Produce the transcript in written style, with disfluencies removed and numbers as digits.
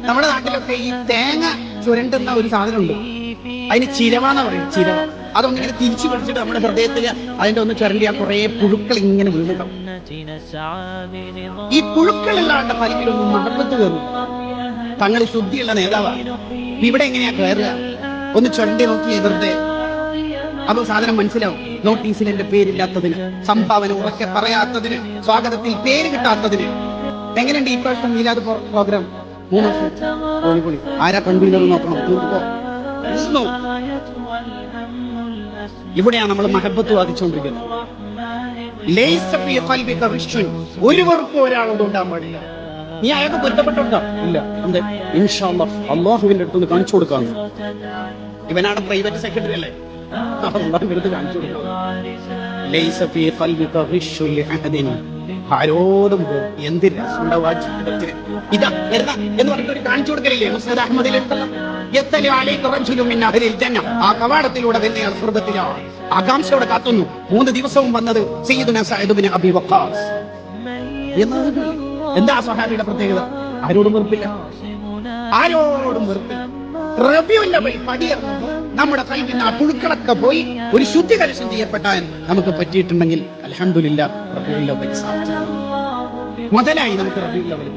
നമ്മുടെ നാട്ടിലൊക്കെ ഈ തേങ്ങ ചുരണ്ടുന്ന ഒരു സാധനമുണ്ട്, അതിന് ചിരവാന്ന് പറയും. ചിരവ അതൊന്നിങ്ങനെ തിരിച്ചു പിടിച്ചിട്ട് നമ്മുടെ ഹൃദയത്തിൽ അതിന്റെ ഒന്ന് ചുരണ്ടിയാൽ കുറെ പുഴുക്കൾ ഇങ്ങനെ വീഴുന്നുണ്ടാവും. ഈ പുഴുക്കളില്ലാണ്ട് പലിക്കിലൊന്നും മഹബത്ത് കയറും. തങ്ങൾ ശുദ്ധിയുള്ള നേതാവാണ്. ഇവിടെ എങ്ങനെയാ കയറുക? ഒന്ന് ചുരണ്ടി നോക്കി വെറുതെ, അതോ സാധനം മനസ്സിലാവും. നോട്ടീസിൽ എന്റെ പേരില്ലാത്തതിന്, സംഭാവന ഉറക്കെ പറയാത്തതിന്, സ്വാഗതത്തിൽ പേര് കിട്ടാത്തതിന്. എങ്ങനെയുണ്ട് ഈ പ്രാവശ്യം മീലാദ് പ്രോഗ്രാം? 3 വർഷം ആരാ കൺവീനർ നോക്കണം. ഇവിടെയാണ് നമ്മൾ മഹബത്ത് വാദിച്ചുകൊണ്ടിരിക്കുന്നത്. ഒരു വെറുപ്പ് ഒരാളോട് ഉണ്ടാകാൻ പാടില്ല. നീ അയാൾക്ക് പൊരുത്തപ്പെട്ടുണ്ടോ? ഇല്ല. എന്താ? ഇൻഷാ അല്ലാഹ് അള്ളാഹുവിന്റെ അടുത്ത് കാണിച്ചു കൊടുക്കാം. ഇവനാണ് പ്രൈവറ്റ് സെക്രട്ടറി അല്ലേ, കാണിച്ചു കൊടുക്കാം. ആരോടും എന്തിനാ ഇതാ എന്ന് പറഞ്ഞിട്ട് കാണിച്ചു കൊടുക്കലില്ലേ? മുസ്ലിം അഹമ്മദിൽ ആ കവാടത്തിലൂടെ തന്നെ സ്വർഗ്ഗത്തിലാണ്. ആകാംക്ഷയോടെ കാത്തുന്നു. 3 ദിവസവും വന്നത് സയ്യിദുനാ സഅദ് ഇബ്നു അബി വഖാസ്. എന്താ സ്വഹാബിയുടെ പ്രത്യേകത? ആരോടും വെറുപ്പില്ല, ആരോടും വെറുപ്പില്ല. റബീഉൽ അവ്വൽ പടിയിറങ്ങുമ്പോൾ നമ്മുടെ കയ്യിൽ നിന്ന് ആ പുഴുക്കളൊക്കെ പോയി ഒരു ശുദ്ധി കലശം ചെയ്യപ്പെട്ടാൽ നമുക്ക് പറ്റിയിട്ടുണ്ടെങ്കിൽ അൽഹംദുലില്ലാഹ് റബീഉൽ അവ്വൽ മുതലായി നമുക്ക് റബീഉൽ അവ്വൽ.